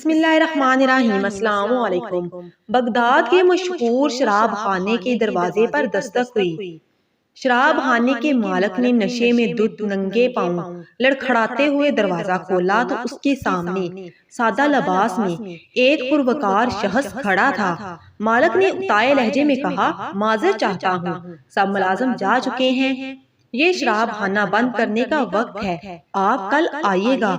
بسم اللہ الرحمن الرحیم۔ السلام علیکم۔ بغداد کے مشہور شراب خانے کے دروازے پر دستک ہوئی۔ شراب خانے کے مالک نے نشے میں دھت ننگے پاؤں لڑکھڑاتے ہوئے دروازہ کھولا تو اس کے سامنے سادہ لباس میں ایک پروقار شخص کھڑا تھا۔ مالک نے اتائے لہجے میں کہا، معذرت چاہتا ہوں، سب ملازم جا چکے ہیں، یہ شراب خانہ بند کرنے کا وقت ہے، آپ کل آئیے گا۔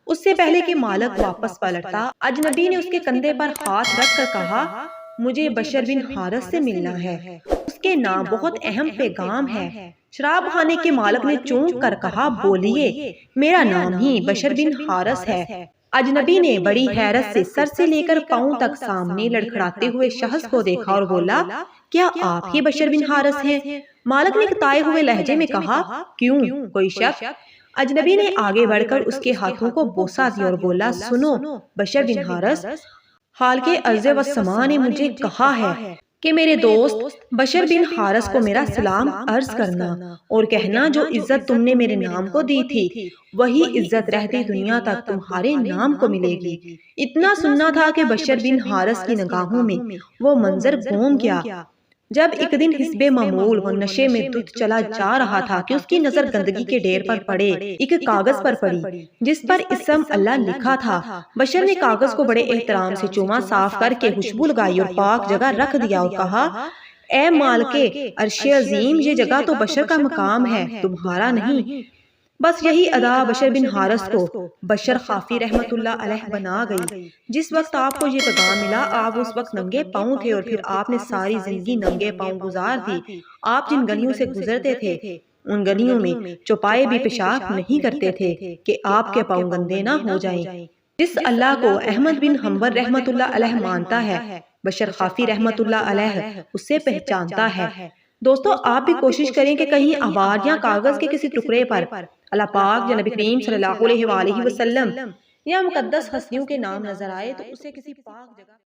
اس سے پہلے کہ مالک واپس پلٹتا، اجنبی نے اس کے کندھے پر ہاتھ رکھ کر کہا، مجھے بشر بن حارث سے ملنا ہے، اس کے نام بہت اہم پیغام ہے۔ شراب خانے کے مالک نے چونک کر کہا، بولیے، میرا نام ہی بشر بن حارث ہے۔ اجنبی نے بڑی حیرت سے سر سے لے کر پاؤں تک سامنے لڑکھڑاتے ہوئے شخص کو دیکھا اور بولا، کیا آپ ہی بشر بن حارث ہیں؟ مالک نے کتائے ہوئے لہجے میں کہا، کیوں، کوئی شک؟ اجنبی نے آگے بڑھ کر اس کے ہاتھوں کو بوسہ دیا اور بولا، سنو بشر بن حارث، حال کے ارض و سما نے مجھے کہا ہے کہ میرے دوست بشر بن حارث کو میرا سلام عرض کرنا اور کہنا، جو عزت تم نے میرے نام کو دی تھی وہی عزت رہتی دنیا تک تمہارے نام کو ملے گی۔ اتنا سننا تھا کہ بشر بن حارث کی نگاہوں میں وہ منظر گم گیا جب ایک دن حسب معمول وہ نشے میں دھت چلا جا رہا تھا کہ اس کی نظر گندگی کے ڈھیر پر پڑے ایک کاغذ پر پڑی جس پر اسم اللہ لکھا تھا۔ بشر نے کاغذ کو بڑے احترام سے چوما، صاف کر کے خوشبو لگائی اور پاک جگہ رکھ دیا اور کہا، اے مالکے عرش عظیم، یہ جگہ تو بشر کا مقام ہے، تمہارا نہیں۔ بس یہی ادا بشر بن حارث کو بشر خافی رحمت اللہ علیہ بنا گئی۔ جس وقت آپ کو یہ پیغام ملا، آپ اس وقت ننگے پاؤں تھے اور پھر آپ نے ساری زندگی ننگے پاؤں گزار دی۔ آپ جن گلیوں سے گزرتے تھے ان گلیوں میں چوپائے بھی پیشاب نہیں کرتے تھے کہ آپ کے پاؤں گندے نہ ہو جائیں۔ جس اللہ کو احمد بن حنبل رحمت اللہ علیہ مانتا ہے، بشر خافی رحمت اللہ علیہ اسے پہچانتا ہے۔ دوستو، آپ بھی کوشش کریں کہ کہیں اخبار یا کاغذ کے کسی ٹکڑے پر اللہ پاک یا نبی کریم صلی اللہ علیہ وآلہ وسلم یا مقدس ہستیوں کے نام نظر آئے تو اسے کسی پاک جگہ